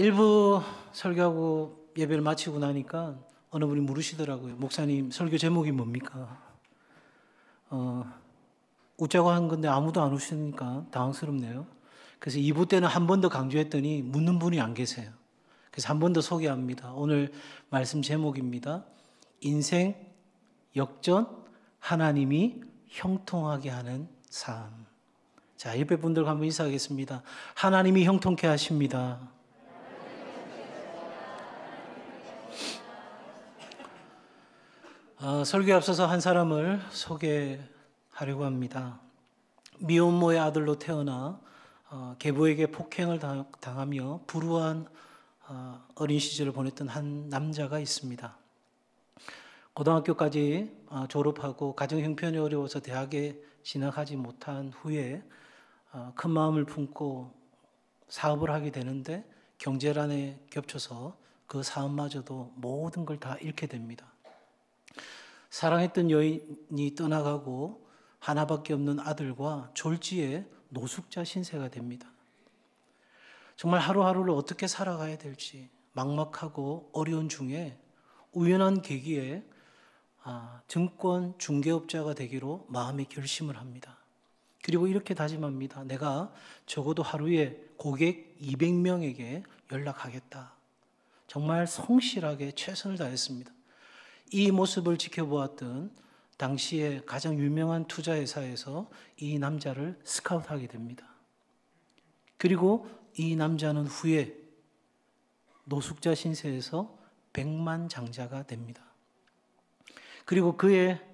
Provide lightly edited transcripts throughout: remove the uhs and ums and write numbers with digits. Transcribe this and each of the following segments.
일부 설교하고 예배를 마치고 나니까 어느 분이 물으시더라고요. 목사님, 설교 제목이 뭡니까? 웃자고 한 건데 아무도 안 웃으니까 당황스럽네요. 그래서 2부 때는 한 번 더 강조했더니 묻는 분이 안 계세요. 그래서 한 번 더 소개합니다. 오늘 말씀 제목입니다. 인생 역전, 하나님이 형통하게 하는 삶. 자, 옆에 분들과 한번 인사하겠습니다. 하나님이 형통케 하십니다. 설교에 앞서서 한 사람을 소개하려고 합니다. 미혼모의 아들로 태어나 계부에게 폭행을 당하며 불우한 어린 시절을 보냈던 한 남자가 있습니다. 고등학교까지 졸업하고 가정 형편이 어려워서 대학에 진학하지 못한 후에 큰 마음을 품고 사업을 하게 되는데 경제난에 겹쳐서 그 사업마저도 모든 걸 다 잃게 됩니다. 사랑했던 여인이 떠나가고 하나밖에 없는 아들과 졸지에 노숙자 신세가 됩니다. 정말 하루하루를 어떻게 살아가야 될지 막막하고 어려운 중에 우연한 계기에 증권 중개업자가 되기로 마음의 결심을 합니다. 그리고 이렇게 다짐합니다. 내가 적어도 하루에 고객 200명에게 연락하겠다. 정말 성실하게 최선을 다했습니다. 이 모습을 지켜보았던 당시에 가장 유명한 투자회사에서 이 남자를 스카우트하게 됩니다. 그리고 이 남자는 후에 노숙자 신세에서 백만장자가 됩니다. 그리고 그의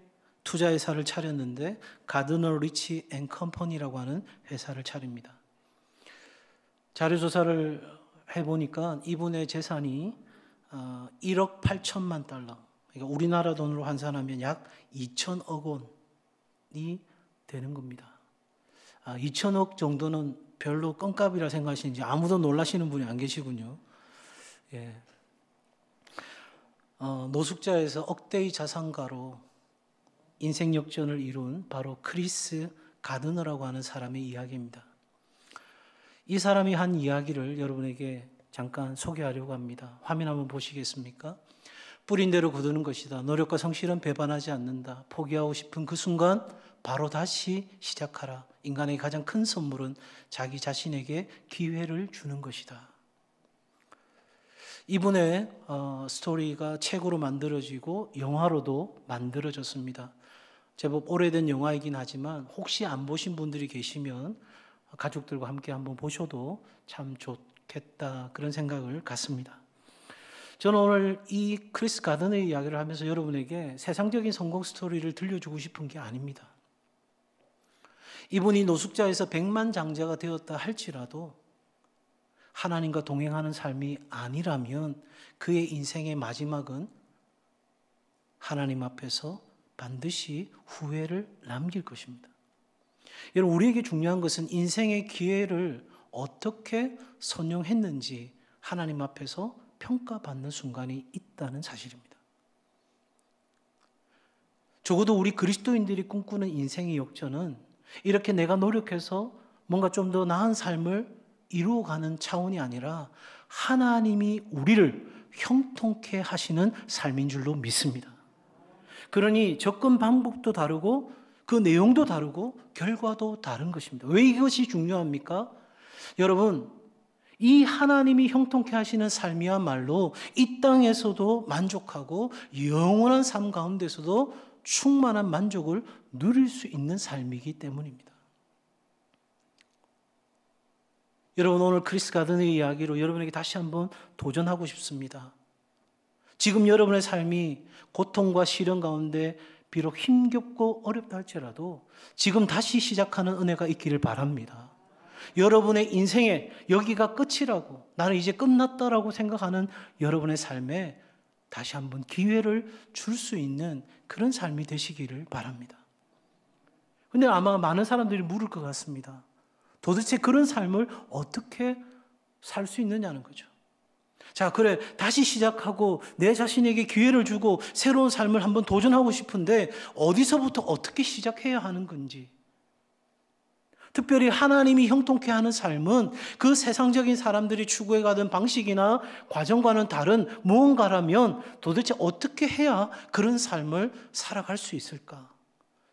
투자회사를 차렸는데 가드너 리치 앤 컴퍼니라고 하는 회사를 차립니다. 자료조사를 해보니까 이분의 재산이 1억 8천만 달러, 그러니까 우리나라 돈으로 환산하면 약 2천억 원이 되는 겁니다. 2천억 정도는 별로 껌값이라 생각하시는지 아무도 놀라시는 분이 안 계시군요. 예. 노숙자에서 억대의 자산가로 인생 역전을 이룬 바로 크리스 가드너라고 하는 사람의 이야기입니다. 이 사람이 한 이야기를 여러분에게 잠깐 소개하려고 합니다. 화면 한번 보시겠습니까? 뿌린 대로 거두는 것이다. 노력과 성실은 배반하지 않는다. 포기하고 싶은 그 순간 바로 다시 시작하라. 인간의 가장 큰 선물은 자기 자신에게 기회를 주는 것이다. 이분의 스토리가 책으로 만들어지고 영화로도 만들어졌습니다. 제법 오래된 영화이긴 하지만 혹시 안 보신 분들이 계시면 가족들과 함께 한번 보셔도 참 좋겠다, 그런 생각을 갖습니다. 저는 오늘 이 크리스 가든의 이야기를 하면서 여러분에게 세상적인 성공 스토리를 들려주고 싶은 게 아닙니다. 이분이 노숙자에서 백만장자가 되었다 할지라도 하나님과 동행하는 삶이 아니라면 그의 인생의 마지막은 하나님 앞에서 반드시 후회를 남길 것입니다. 여러분, 우리에게 중요한 것은 인생의 기회를 어떻게 선용했는지 하나님 앞에서 평가받는 순간이 있다는 사실입니다. 적어도 우리 그리스도인들이 꿈꾸는 인생의 역전은 이렇게 내가 노력해서 뭔가 좀 더 나은 삶을 이루어가는 차원이 아니라 하나님이 우리를 형통케 하시는 삶인 줄로 믿습니다. 그러니 접근 방법도 다르고 그 내용도 다르고 결과도 다른 것입니다. 왜 이것이 중요합니까? 여러분, 이 하나님이 형통케 하시는 삶이야말로 이 땅에서도 만족하고 영원한 삶 가운데서도 충만한 만족을 누릴 수 있는 삶이기 때문입니다. 여러분, 오늘 크리스 가든의 이야기로 여러분에게 다시 한번 도전하고 싶습니다. 지금 여러분의 삶이 고통과 시련 가운데 비록 힘겹고 어렵다 할지라도 지금 다시 시작하는 은혜가 있기를 바랍니다. 여러분의 인생에 여기가 끝이라고, 나는 이제 끝났다라고 생각하는 여러분의 삶에 다시 한번 기회를 줄 수 있는 그런 삶이 되시기를 바랍니다. 근데 아마 많은 사람들이 물을 것 같습니다. 도대체 그런 삶을 어떻게 살 수 있느냐는 거죠. 자, 그래, 다시 시작하고 내 자신에게 기회를 주고 새로운 삶을 한번 도전하고 싶은데 어디서부터 어떻게 시작해야 하는 건지, 특별히 하나님이 형통케 하는 삶은 그 세상적인 사람들이 추구해가던 방식이나 과정과는 다른 무언가라면 도대체 어떻게 해야 그런 삶을 살아갈 수 있을까?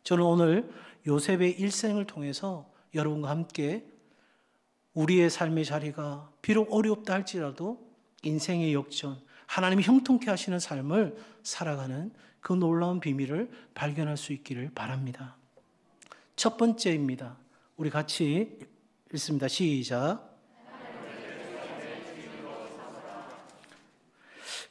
저는 오늘 요셉의 일생을 통해서 여러분과 함께 우리의 삶의 자리가 비록 어렵다 할지라도 인생의 역전, 하나님이 형통케 하시는 삶을 살아가는 그 놀라운 비밀을 발견할 수 있기를 바랍니다. 첫 번째입니다. 우리 같이 읽습니다. 시작.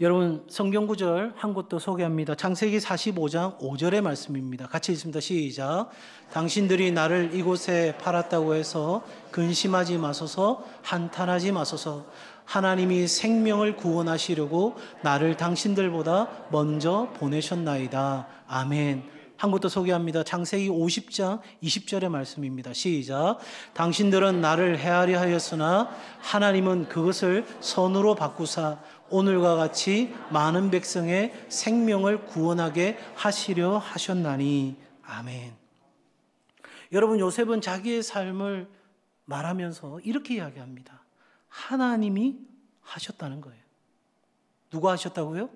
여러분 성경 구절 한 곳 더 소개합니다. 창세기 45장 5절의 말씀입니다. 같이 읽습니다. 시작. 당신들이 나를 이곳에 팔았다고 해서 근심하지 마소서, 한탄하지 마소서. 하나님이 생명을 구원하시려고 나를 당신들보다 먼저 보내셨나이다. 아멘. 한 곳 더 소개합니다. 창세기 50장 20절의 말씀입니다. 시작. 당신들은 나를 해하려 하였으나 하나님은 그것을 선으로 바꾸사 오늘과 같이 많은 백성의 생명을 구원하게 하시려 하셨나니. 아멘. 여러분, 요셉은 자기의 삶을 말하면서 이렇게 이야기합니다. 하나님이 하셨다는 거예요. 누가 하셨다고요?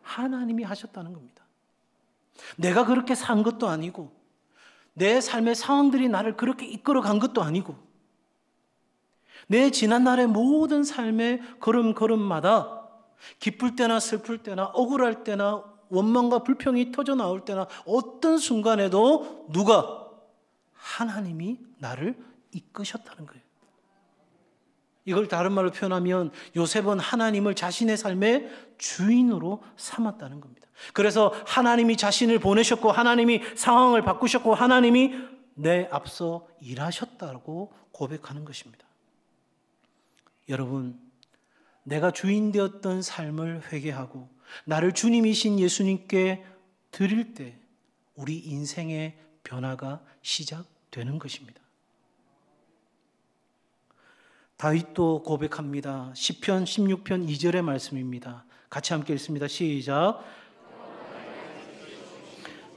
하나님이 하셨다는 겁니다. 내가 그렇게 산 것도 아니고 내 삶의 상황들이 나를 그렇게 이끌어 간 것도 아니고 내 지난날의 모든 삶의 걸음걸음마다 기쁠 때나 슬플 때나 억울할 때나 원망과 불평이 터져 나올 때나 어떤 순간에도 누가? 하나님이 나를 이끄셨다는 거예요. 이걸 다른 말로 표현하면 요셉은 하나님을 자신의 삶의 주인으로 삼았다는 겁니다. 그래서 하나님이 자신을 보내셨고 하나님이 상황을 바꾸셨고 하나님이 내 앞서 일하셨다고 고백하는 것입니다. 여러분, 내가 주인 되었던 삶을 회개하고 나를 주님이신 예수님께 드릴 때 우리 인생의 변화가 시작되는 것입니다. 다윗도 고백합니다. 시편 16편 2절의 말씀입니다. 같이 함께 읽습니다. 시작.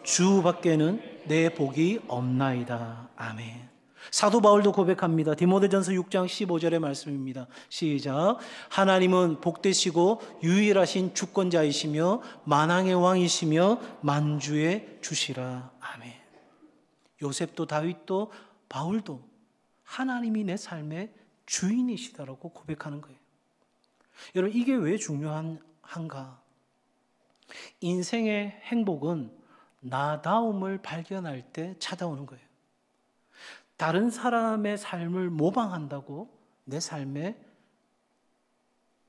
주밖에는 내 복이 없나이다. 아멘. 사도 바울도 고백합니다. 디모데전서 6장 15절의 말씀입니다. 시작. 하나님은 복되시고 유일하신 주권자이시며 만왕의 왕이시며 만주의 주시라. 아멘. 요셉도 다윗도 바울도 하나님이 내 삶의 주인이시다라고 고백하는 거예요. 여러분, 이게 왜 중요한가? 인생의 행복은 나다움을 발견할 때 찾아오는 거예요. 다른 사람의 삶을 모방한다고 내 삶의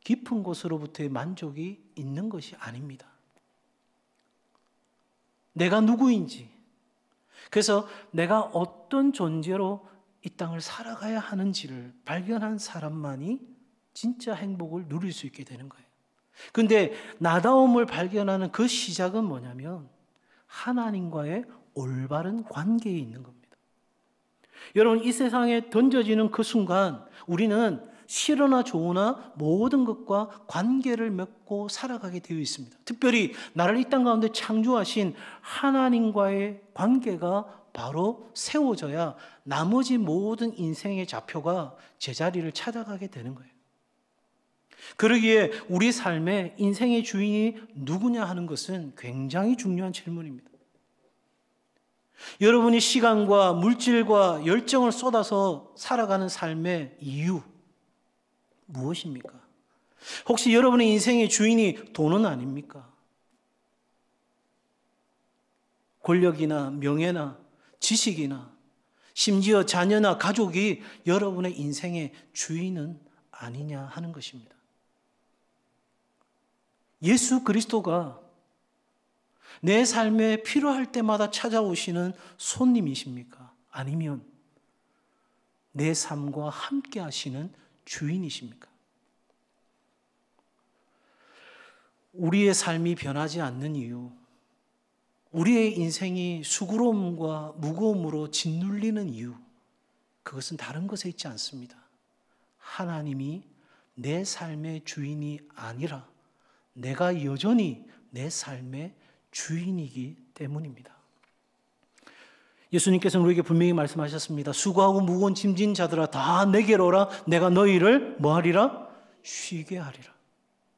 깊은 곳으로부터의 만족이 있는 것이 아닙니다. 내가 누구인지, 그래서 내가 어떤 존재로 이 땅을 살아가야 하는지를 발견한 사람만이 진짜 행복을 누릴 수 있게 되는 거예요. 그런데 나다움을 발견하는 그 시작은 뭐냐면 하나님과의 올바른 관계에 있는 겁니다. 여러분, 이 세상에 던져지는 그 순간 우리는 싫으나 좋으나 모든 것과 관계를 맺고 살아가게 되어 있습니다. 특별히 나를 이 땅 가운데 창조하신 하나님과의 관계가 바로 세워져야 나머지 모든 인생의 좌표가 제자리를 찾아가게 되는 거예요. 그러기에 우리 삶의 인생의 주인이 누구냐 하는 것은 굉장히 중요한 질문입니다. 여러분이 시간과 물질과 열정을 쏟아서 살아가는 삶의 이유 무엇입니까? 혹시 여러분의 인생의 주인이 돈은 아닙니까? 권력이나 명예나 지식이나 심지어 자녀나 가족이 여러분의 인생의 주인은 아니냐 하는 것입니다. 예수 그리스도가 내 삶에 필요할 때마다 찾아오시는 손님이십니까? 아니면 내 삶과 함께 하시는 주인이십니까? 우리의 삶이 변하지 않는 이유, 우리의 인생이 수고로움과 무거움으로 짓눌리는 이유, 그것은 다른 것에 있지 않습니다. 하나님이 내 삶의 주인이 아니라 내가 여전히 내 삶의 주인이기 때문입니다. 예수님께서는 우리에게 분명히 말씀하셨습니다. 수고하고 무거운 짐진 자들아 다 내게로 오라. 내가 너희를 뭐하리라? 쉬게 하리라.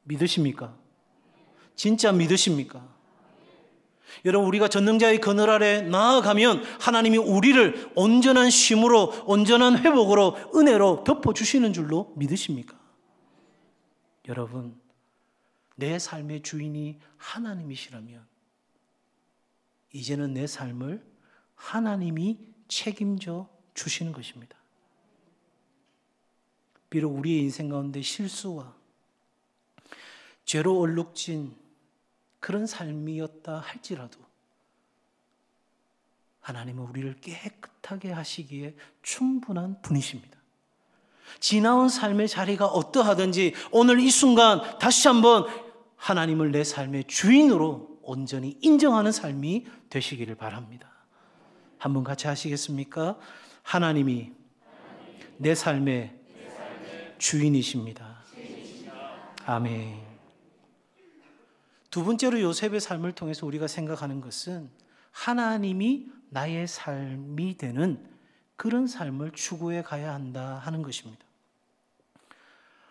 믿으십니까? 진짜 믿으십니까? 여러분, 우리가 전능자의 그늘 아래 나아가면 하나님이 우리를 온전한 쉼으로, 온전한 회복으로, 은혜로 덮어주시는 줄로 믿으십니까? 여러분, 내 삶의 주인이 하나님이시라면 이제는 내 삶을 하나님이 책임져 주시는 것입니다. 비록 우리의 인생 가운데 실수와 죄로 얼룩진 그런 삶이었다 할지라도 하나님은 우리를 깨끗하게 하시기에 충분한 분이십니다. 지나온 삶의 자리가 어떠하든지 오늘 이 순간 다시 한번 하나님을 내 삶의 주인으로 온전히 인정하는 삶이 되시기를 바랍니다. 한번 같이 하시겠습니까? 하나님이 내 삶의 주인이십니다. 아멘. 두 번째로 요셉의 삶을 통해서 우리가 생각하는 것은 하나님이 나의 삶이 되는 그런 삶을 추구해 가야 한다 하는 것입니다.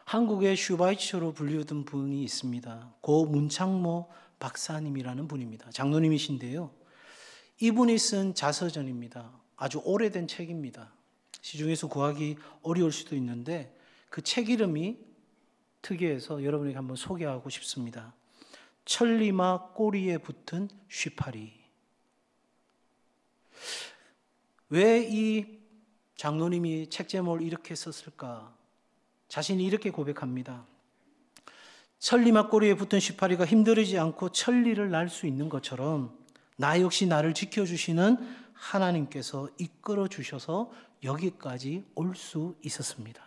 한국의 슈바이처로 불리우던 분이 있습니다. 고 문창모 박사님이라는 분입니다. 장로님이신데요. 이분이 쓴 자서전입니다. 아주 오래된 책입니다. 시중에서 구하기 어려울 수도 있는데 그 책 이름이 특이해서 여러분에게 한번 소개하고 싶습니다. 천리마 꼬리에 붙은 쉬파리. 왜 이 장로님이 책 제목을 이렇게 썼을까? 자신이 이렇게 고백합니다. 천리마 꼬리에 붙은 쉬파리가 힘들이지 않고 천리를 날 수 있는 것처럼 나 역시 나를 지켜주시는 하나님께서 이끌어 주셔서 여기까지 올 수 있었습니다.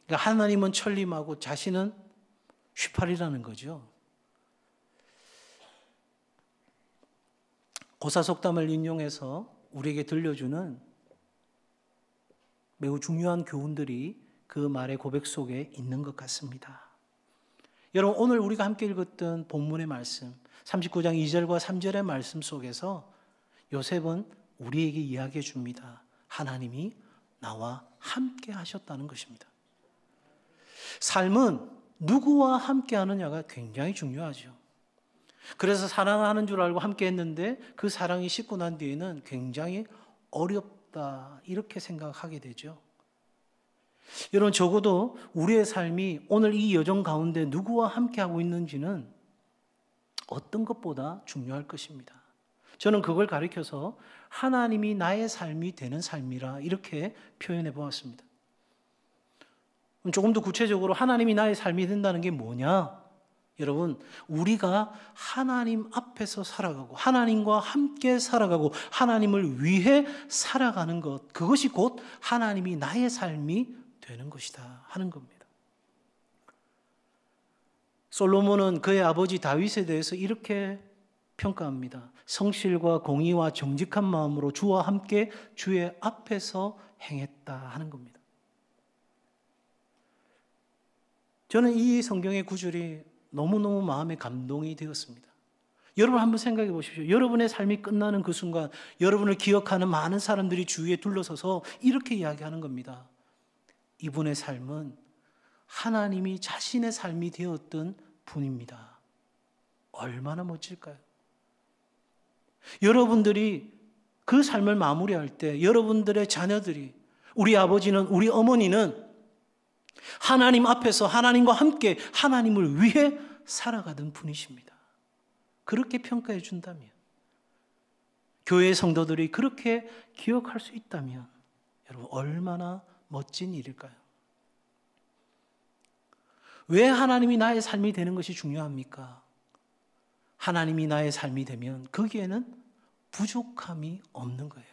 그러니까 하나님은 천리마고 자신은 쉬파리라는 거죠. 고사속담을 인용해서 우리에게 들려주는 매우 중요한 교훈들이 그 말의 고백 속에 있는 것 같습니다. 여러분, 오늘 우리가 함께 읽었던 본문의 말씀 39장 2절과 3절의 말씀 속에서 요셉은 우리에게 이야기해 줍니다. 하나님이 나와 함께 하셨다는 것입니다. 삶은 누구와 함께 하느냐가 굉장히 중요하죠. 그래서 사랑하는 줄 알고 함께 했는데 그 사랑이 식고 난 뒤에는 굉장히 어렵다 이렇게 생각하게 되죠. 여러분, 적어도 우리의 삶이 오늘 이 여정 가운데 누구와 함께하고 있는지는 어떤 것보다 중요할 것입니다. 저는 그걸 가리켜서 하나님이 나의 삶이 되는 삶이라 이렇게 표현해 보았습니다. 조금 더 구체적으로 하나님이 나의 삶이 된다는 게 뭐냐? 여러분, 우리가 하나님 앞에서 살아가고 하나님과 함께 살아가고 하나님을 위해 살아가는 것, 그것이 곧 하나님이 나의 삶이 되는 것이다 하는 겁니다. 솔로몬은 그의 아버지 다윗에 대해서 이렇게 평가합니다. 성실과 공의와 정직한 마음으로 주와 함께 주의 앞에서 행했다 하는 겁니다. 저는 이 성경의 구절이 너무너무 마음에 감동이 되었습니다. 여러분 한번 생각해 보십시오. 여러분의 삶이 끝나는 그 순간 여러분을 기억하는 많은 사람들이 주위에 둘러서서 이렇게 이야기하는 겁니다. 이분의 삶은 하나님이 자신의 삶이 되었던 분입니다. 얼마나 멋질까요? 여러분들이 그 삶을 마무리할 때 여러분들의 자녀들이, 우리 아버지는, 우리 어머니는 하나님 앞에서 하나님과 함께 하나님을 위해 살아가던 분이십니다. 그렇게 평가해 준다면, 교회 성도들이 그렇게 기억할 수 있다면 여러분 얼마나 멋진 일일까요? 왜 하나님이 나의 삶이 되는 것이 중요합니까? 하나님이 나의 삶이 되면 거기에는 부족함이 없는 거예요.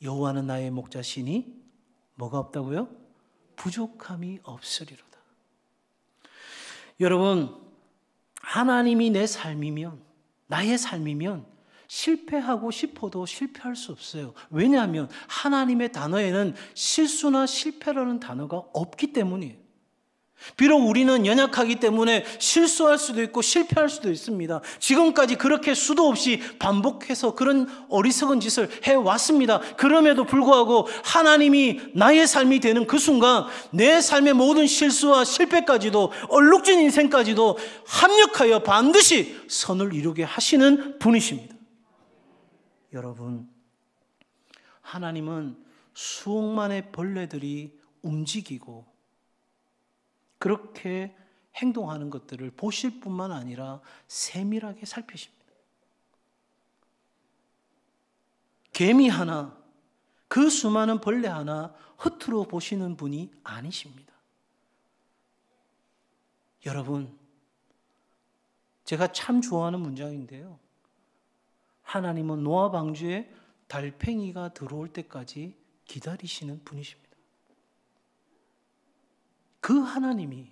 여호와는 나의 목자시니 뭐가 없다고요? 부족함이 없으리로다. 여러분, 하나님이 내 삶이면, 나의 삶이면 실패하고 싶어도 실패할 수 없어요. 왜냐하면 하나님의 단어에는 실수나 실패라는 단어가 없기 때문이에요. 비록 우리는 연약하기 때문에 실수할 수도 있고 실패할 수도 있습니다. 지금까지 그렇게 수도 없이 반복해서 그런 어리석은 짓을 해왔습니다. 그럼에도 불구하고 하나님이 나의 삶이 되는 그 순간 내 삶의 모든 실수와 실패까지도 얼룩진 인생까지도 합력하여 반드시 선을 이루게 하시는 분이십니다. 여러분, 하나님은 수억만의 벌레들이 움직이고 그렇게 행동하는 것들을 보실 뿐만 아니라 세밀하게 살피십니다. 개미 하나, 그 수많은 벌레 하나 허투루 보시는 분이 아니십니다. 여러분, 제가 참 좋아하는 문장인데요. 하나님은 노아 방주에 달팽이가 들어올 때까지 기다리시는 분이십니다. 그 하나님이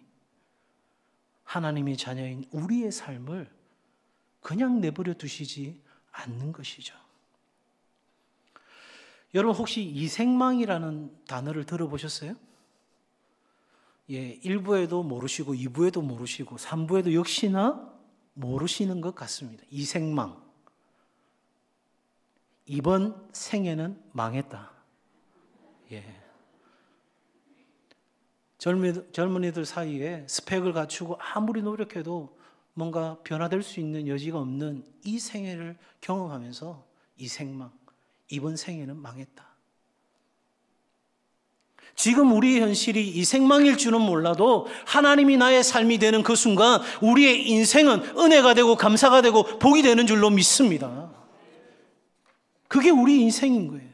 하나님의 자녀인 우리의 삶을 그냥 내버려 두시지 않는 것이죠. 여러분 혹시 이생망이라는 단어를 들어보셨어요? 예, 1부에도 모르시고 2부에도 모르시고 3부에도 역시나 모르시는 것 같습니다. 이생망. 이번 생에는 망했다. 예. 젊은이들 사이에 스펙을 갖추고 아무리 노력해도 뭔가 변화될 수 있는 여지가 없는 이 생애를 경험하면서 이 생망, 이번 생애는 망했다. 지금 우리의 현실이 이 생망일 줄은 몰라도 하나님이 나의 삶이 되는 그 순간 우리의 인생은 은혜가 되고 감사가 되고 복이 되는 줄로 믿습니다. 그게 우리 인생인 거예요.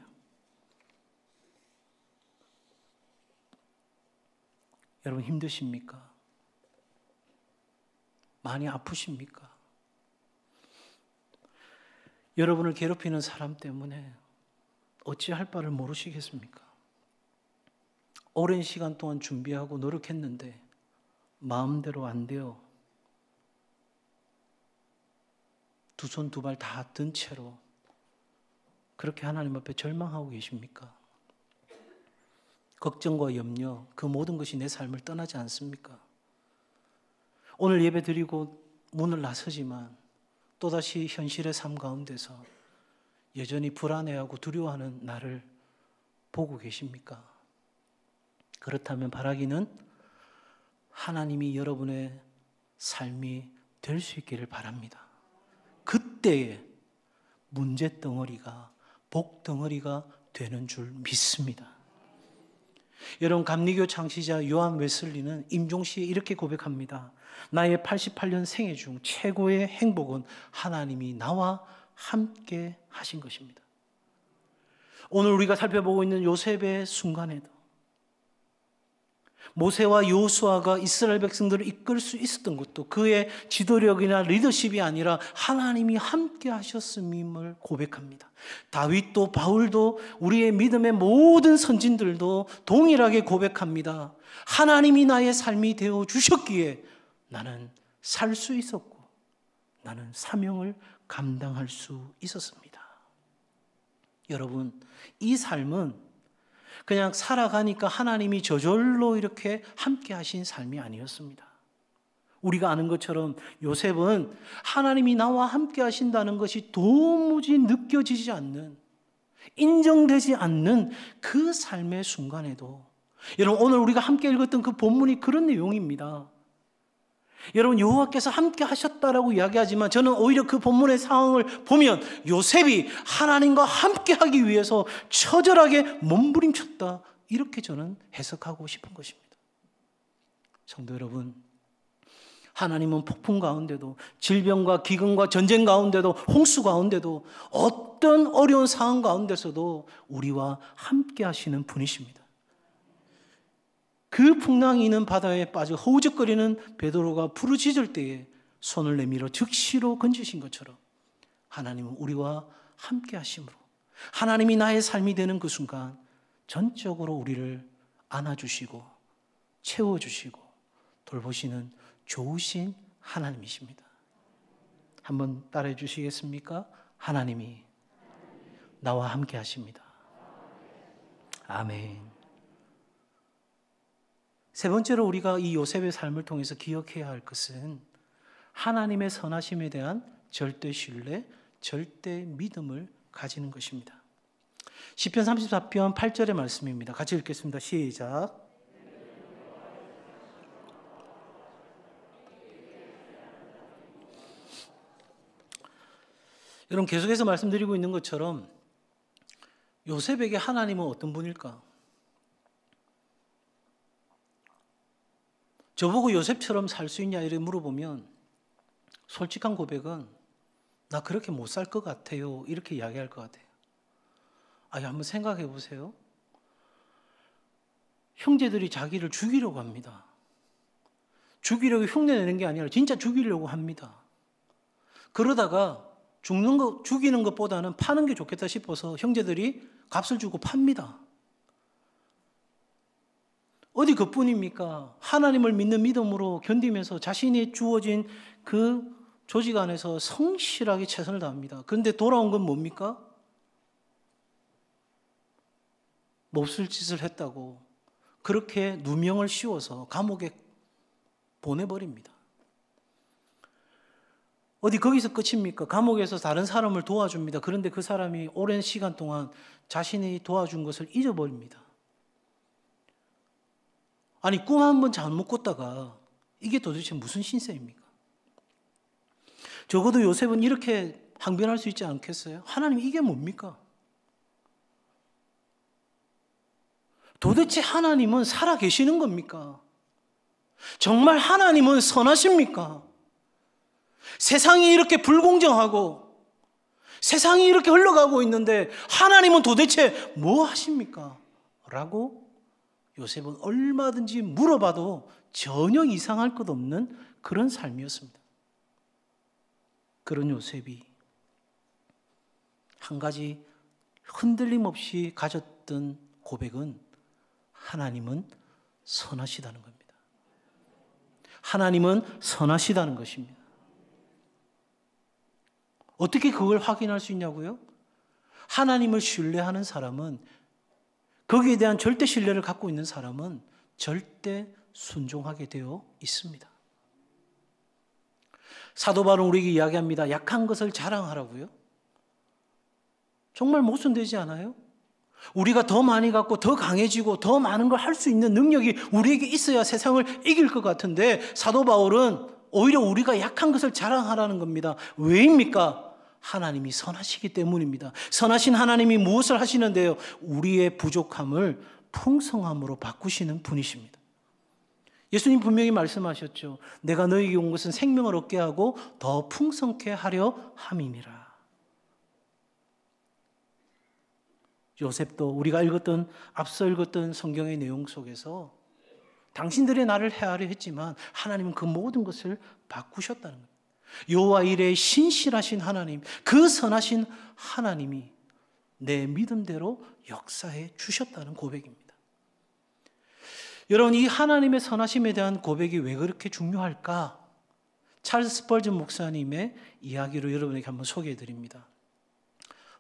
여러분 힘드십니까? 많이 아프십니까? 여러분을 괴롭히는 사람 때문에 어찌할 바를 모르시겠습니까? 오랜 시간 동안 준비하고 노력했는데 마음대로 안 돼요. 두 손 두 발 다 든 채로 그렇게 하나님 앞에 절망하고 계십니까? 걱정과 염려, 그 모든 것이 내 삶을 떠나지 않습니까? 오늘 예배 드리고 문을 나서지만 또다시 현실의 삶 가운데서 여전히 불안해하고 두려워하는 나를 보고 계십니까? 그렇다면 바라기는 하나님이 여러분의 삶이 될 수 있기를 바랍니다. 그때에 문제 덩어리가 복 덩어리가 되는 줄 믿습니다. 여러분 감리교 창시자 요한 웨슬리는 임종시에 이렇게 고백합니다. 나의 88년 생애 중 최고의 행복은 하나님이 나와 함께 하신 것입니다. 오늘 우리가 살펴보고 있는 요셉의 순간에도 모세와 여호수아가 이스라엘 백성들을 이끌 수 있었던 것도 그의 지도력이나 리더십이 아니라 하나님이 함께 하셨음임을 고백합니다. 다윗도 바울도 우리의 믿음의 모든 선진들도 동일하게 고백합니다. 하나님이 나의 삶이 되어 주셨기에 나는 살 수 있었고 나는 사명을 감당할 수 있었습니다. 여러분, 이 삶은 그냥 살아가니까 하나님이 저절로 이렇게 함께 하신 삶이 아니었습니다. 우리가 아는 것처럼 요셉은 하나님이 나와 함께 하신다는 것이 도무지 느껴지지 않는, 인정되지 않는 그 삶의 순간에도, 여러분 오늘 우리가 함께 읽었던 그 본문이 그런 내용입니다. 여러분 여호와께서 함께 하셨다라고 이야기하지만 저는 오히려 그 본문의 상황을 보면 요셉이 하나님과 함께 하기 위해서 처절하게 몸부림쳤다, 이렇게 저는 해석하고 싶은 것입니다. 성도 여러분, 하나님은 폭풍 가운데도, 질병과 기근과 전쟁 가운데도, 홍수 가운데도, 어떤 어려운 상황 가운데서도 우리와 함께 하시는 분이십니다. 그 풍랑이 있는 바다에 빠져 허우적거리는 베드로가 부르짖을 때에 손을 내밀어 즉시로 건지신 것처럼 하나님은 우리와 함께 하심으로 하나님이 나의 삶이 되는 그 순간 전적으로 우리를 안아주시고 채워주시고 돌보시는 좋으신 하나님이십니다. 한번 따라해 주시겠습니까? 하나님이 나와 함께 하십니다. 아멘. 세 번째로 우리가 이 요셉의 삶을 통해서 기억해야 할 것은 하나님의 선하심에 대한 절대 신뢰, 절대 믿음을 가지는 것입니다. 시편 34편 8절의 말씀입니다. 같이 읽겠습니다. 시작. 여러분, 계속해서 말씀드리고 있는 것처럼 요셉에게 하나님은 어떤 분일까? 저보고 요셉처럼 살 수 있냐 이렇게 물어보면 솔직한 고백은 나 그렇게 못 살 것 같아요 이렇게 이야기할 것 같아요. 한번 생각해 보세요. 형제들이 자기를 죽이려고 합니다. 죽이려고 흉내내는 게 아니라 진짜 죽이려고 합니다. 그러다가 죽이는 것보다는 파는 게 좋겠다 싶어서 형제들이 값을 주고 팝니다. 어디 그뿐입니까? 하나님을 믿는 믿음으로 견디면서 자신이 주어진 그 조직 안에서 성실하게 최선을 다합니다. 그런데 돌아온 건 뭡니까? 몹쓸 짓을 했다고 그렇게 누명을 씌워서 감옥에 보내버립니다. 어디 거기서 끝입니까? 감옥에서 다른 사람을 도와줍니다. 그런데 그 사람이 오랜 시간 동안 자신이 도와준 것을 잊어버립니다. 아니, 꿈 한 번 잘못 꿨다가 이게 도대체 무슨 신세입니까? 적어도 요셉은 이렇게 항변할 수 있지 않겠어요? 하나님, 이게 뭡니까? 도대체 하나님은 살아계시는 겁니까? 정말 하나님은 선하십니까? 세상이 이렇게 불공정하고 세상이 이렇게 흘러가고 있는데 하나님은 도대체 뭐 하십니까? 라고 요셉은 얼마든지 물어봐도 전혀 이상할 것 없는 그런 삶이었습니다. 그런 요셉이 한 가지 흔들림 없이 가졌던 고백은 하나님은 선하시다는 겁니다. 하나님은 선하시다는 것입니다. 어떻게 그걸 확인할 수 있냐고요? 하나님을 신뢰하는 사람은, 거기에 대한 절대 신뢰를 갖고 있는 사람은 절대 순종하게 되어 있습니다. 사도 바울은 우리에게 이야기합니다. 약한 것을 자랑하라고요? 정말 모순되지 않아요? 우리가 더 많이 갖고 더 강해지고 더 많은 걸 할 수 있는 능력이 우리에게 있어야 세상을 이길 것 같은데 사도 바울은 오히려 우리가 약한 것을 자랑하라는 겁니다. 왜입니까? 하나님이 선하시기 때문입니다. 선하신 하나님이 무엇을 하시는데요? 우리의 부족함을 풍성함으로 바꾸시는 분이십니다. 예수님 분명히 말씀하셨죠. 내가 너에게 온 것은 생명을 얻게 하고 더 풍성케 하려 함이니라. 요셉도 우리가 앞서 읽었던 성경의 내용 속에서 당신들이 나를 해하려 했지만 하나님은 그 모든 것을 바꾸셨다는 겁니다. 여호와 이레의 신실하신 하나님, 그 선하신 하나님이 내 믿음대로 역사해 주셨다는 고백입니다. 여러분, 이 하나님의 선하심에 대한 고백이 왜 그렇게 중요할까? 찰스 스펄전 목사님의 이야기로 여러분에게 한번 소개해 드립니다.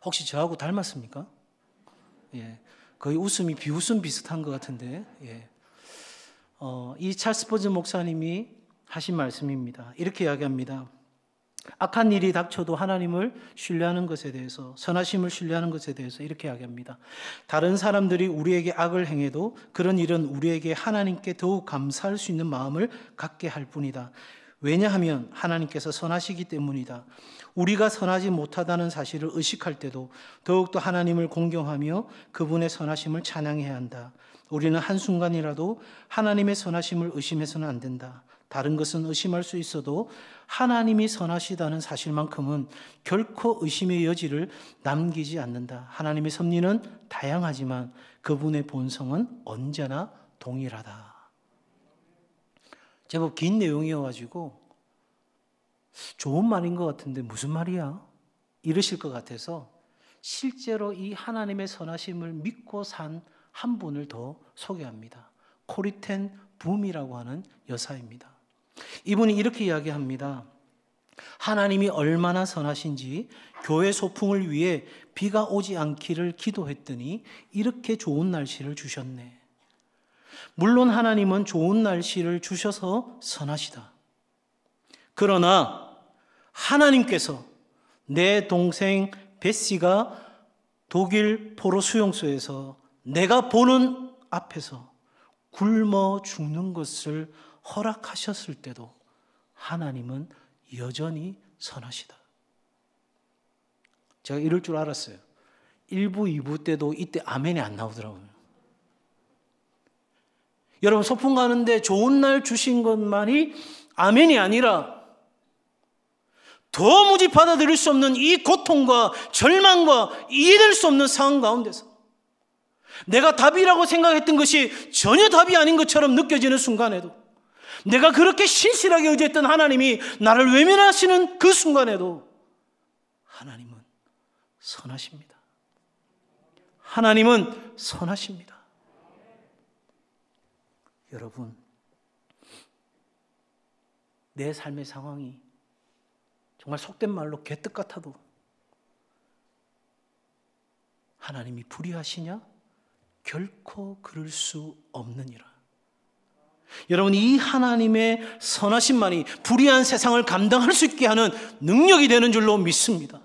혹시 저하고 닮았습니까? 예, 거의 웃음이 비웃음 비슷한 것 같은데, 예. 이 찰스 스펄전 목사님이 하신 말씀입니다. 이렇게 이야기합니다. 악한 일이 닥쳐도 하나님을 신뢰하는 것에 대해서, 선하심을 신뢰하는 것에 대해서 이렇게 이야기합니다. 다른 사람들이 우리에게 악을 행해도 그런 일은 우리에게 하나님께 더욱 감사할 수 있는 마음을 갖게 할 뿐이다. 왜냐하면 하나님께서 선하시기 때문이다. 우리가 선하지 못하다는 사실을 의식할 때도 더욱더 하나님을 공경하며 그분의 선하심을 찬양해야 한다. 우리는 한순간이라도 하나님의 선하심을 의심해서는 안 된다. 다른 것은 의심할 수 있어도 하나님이 선하시다는 사실만큼은 결코 의심의 여지를 남기지 않는다. 하나님의 섭리는 다양하지만 그분의 본성은 언제나 동일하다. 제법 긴 내용이어가지고 좋은 말인 것 같은데 무슨 말이야? 이러실 것 같아서 실제로 이 하나님의 선하심을 믿고 산 한 분을 더 소개합니다. 코리텐 붐이라고 하는 여사입니다. 이분이 이렇게 이야기합니다. 하나님이 얼마나 선하신지 교회 소풍을 위해 비가 오지 않기를 기도했더니 이렇게 좋은 날씨를 주셨네. 물론 하나님은 좋은 날씨를 주셔서 선하시다. 그러나 하나님께서 내 동생 베시가 독일 포로 수용소에서 내가 보는 앞에서 굶어 죽는 것을 허락하셨을 때도 하나님은 여전히 선하시다. 제가 이럴 줄 알았어요. 1부, 2부 때도 이때 아멘이 안 나오더라고요. 여러분, 소풍 가는데 좋은 날 주신 것만이 아멘이 아니라 도무지 받아들일 수 없는 이 고통과 절망과 이해될 수 없는 상황 가운데서 내가 답이라고 생각했던 것이 전혀 답이 아닌 것처럼 느껴지는 순간에도, 내가 그렇게 신실하게 의지했던 하나님이 나를 외면하시는 그 순간에도 하나님은 선하십니다. 하나님은 선하십니다. 여러분, 내 삶의 상황이 정말 속된 말로 개떡 같아도 하나님이 불의하시냐? 결코 그럴 수 없느니라. 여러분, 이 하나님의 선하심만이 불의한 세상을 감당할 수 있게 하는 능력이 되는 줄로 믿습니다.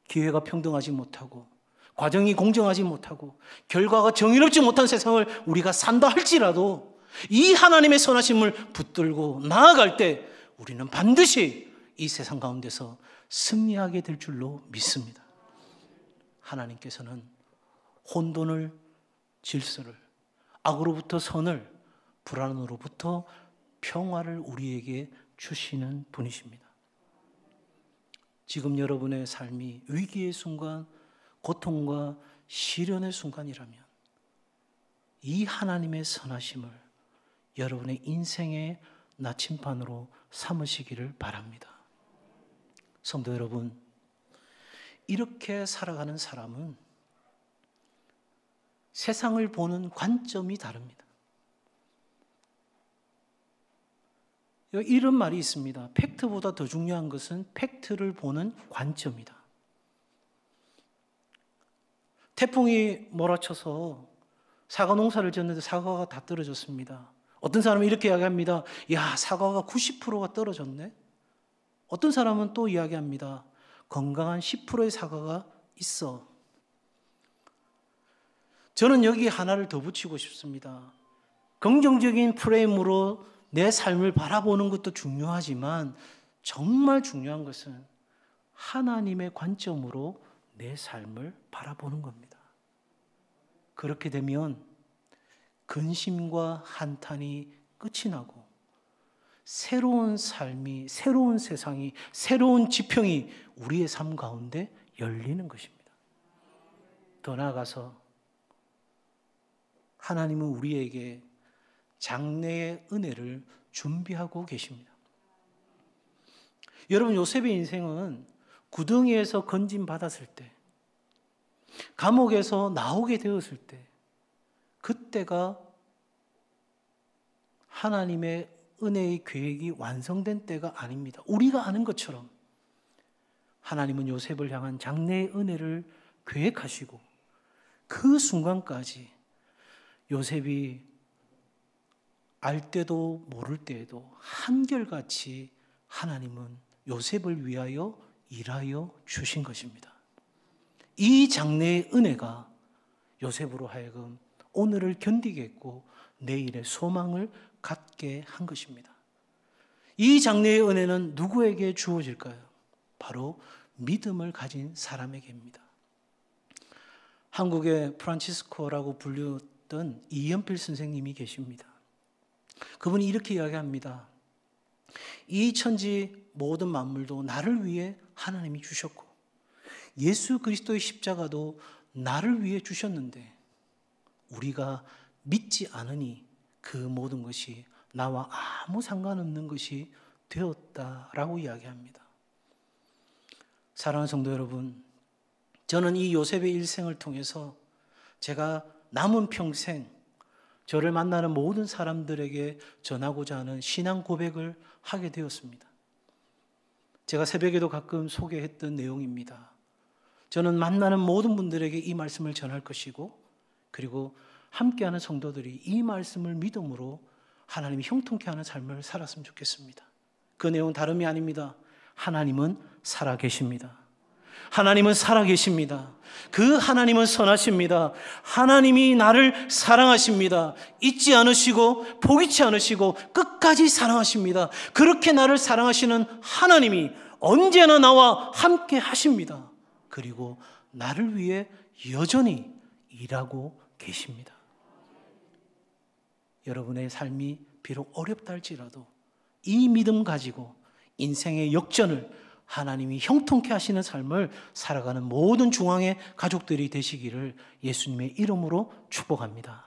기회가 평등하지 못하고 과정이 공정하지 못하고 결과가 정의롭지 못한 세상을 우리가 산다 할지라도 이 하나님의 선하심을 붙들고 나아갈 때 우리는 반드시 이 세상 가운데서 승리하게 될 줄로 믿습니다. 하나님께서는 혼돈을, 질서를, 악으로부터 선을, 불안으로부터 평화를 우리에게 주시는 분이십니다. 지금 여러분의 삶이 위기의 순간, 고통과 시련의 순간이라면 이 하나님의 선하심을 여러분의 인생의 나침반으로 삼으시기를 바랍니다. 성도 여러분, 이렇게 살아가는 사람은 세상을 보는 관점이 다릅니다. 이런 말이 있습니다. 팩트보다 더 중요한 것은 팩트를 보는 관점이다. 태풍이 몰아쳐서 사과 농사를 지었는데 사과가 다 떨어졌습니다. 어떤 사람은 이렇게 이야기합니다. 야, 사과가 90%가 떨어졌네. 어떤 사람은 또 이야기합니다. 건강한 10%의 사과가 있어. 저는 여기 하나를 더 붙이고 싶습니다. 긍정적인 프레임으로 내 삶을 바라보는 것도 중요하지만 정말 중요한 것은 하나님의 관점으로 내 삶을 바라보는 겁니다. 그렇게 되면 근심과 한탄이 끝이 나고 새로운 삶이, 새로운 세상이, 새로운 지평이 우리의 삶 가운데 열리는 것입니다. 더 나아가서 하나님은 우리에게 장래의 은혜를 준비하고 계십니다. 여러분, 요셉의 인생은 구덩이에서 건짐받았을 때, 감옥에서 나오게 되었을 때, 그때가 하나님의 은혜의 계획이 완성된 때가 아닙니다. 우리가 아는 것처럼 하나님은 요셉을 향한 장래의 은혜를 계획하시고 그 순간까지 요셉이 알 때도 모를 때에도 한결같이 하나님은 요셉을 위하여 일하여 주신 것입니다. 이 장래의 은혜가 요셉으로 하여금 오늘을 견디게 했고 내일의 소망을 갖게 한 것입니다. 이 장래의 은혜는 누구에게 주어질까요? 바로 믿음을 가진 사람에게입니다. 한국의 프란치스코라고 불렸던 이연필 선생님이 계십니다. 그분이 이렇게 이야기합니다. 이 천지 모든 만물도 나를 위해 하나님이 주셨고 예수 그리스도의 십자가도 나를 위해 주셨는데 우리가 믿지 않으니 그 모든 것이 나와 아무 상관없는 것이 되었다라고 이야기합니다. 사랑하는 성도 여러분, 저는 이 요셉의 일생을 통해서 제가 남은 평생 저를 만나는 모든 사람들에게 전하고자 하는 신앙 고백을 하게 되었습니다. 제가 새벽에도 가끔 소개했던 내용입니다. 저는 만나는 모든 분들에게 이 말씀을 전할 것이고, 그리고 함께하는 성도들이 이 말씀을 믿음으로 하나님이 형통케 하는 삶을 살았으면 좋겠습니다. 그 내용은 다름이 아닙니다. 하나님은 살아계십니다. 하나님은 살아계십니다. 그 하나님은 선하십니다. 하나님이 나를 사랑하십니다. 잊지 않으시고 포기치 않으시고 끝까지 사랑하십니다. 그렇게 나를 사랑하시는 하나님이 언제나 나와 함께 하십니다. 그리고 나를 위해 여전히 일하고 계십니다. 여러분의 삶이 비록 어렵다 할지라도 이 믿음 가지고 인생의 역전을 하나님이 형통케 하시는 삶을 살아가는 모든 중앙의 가족들이 되시기를 예수님의 이름으로 축복합니다.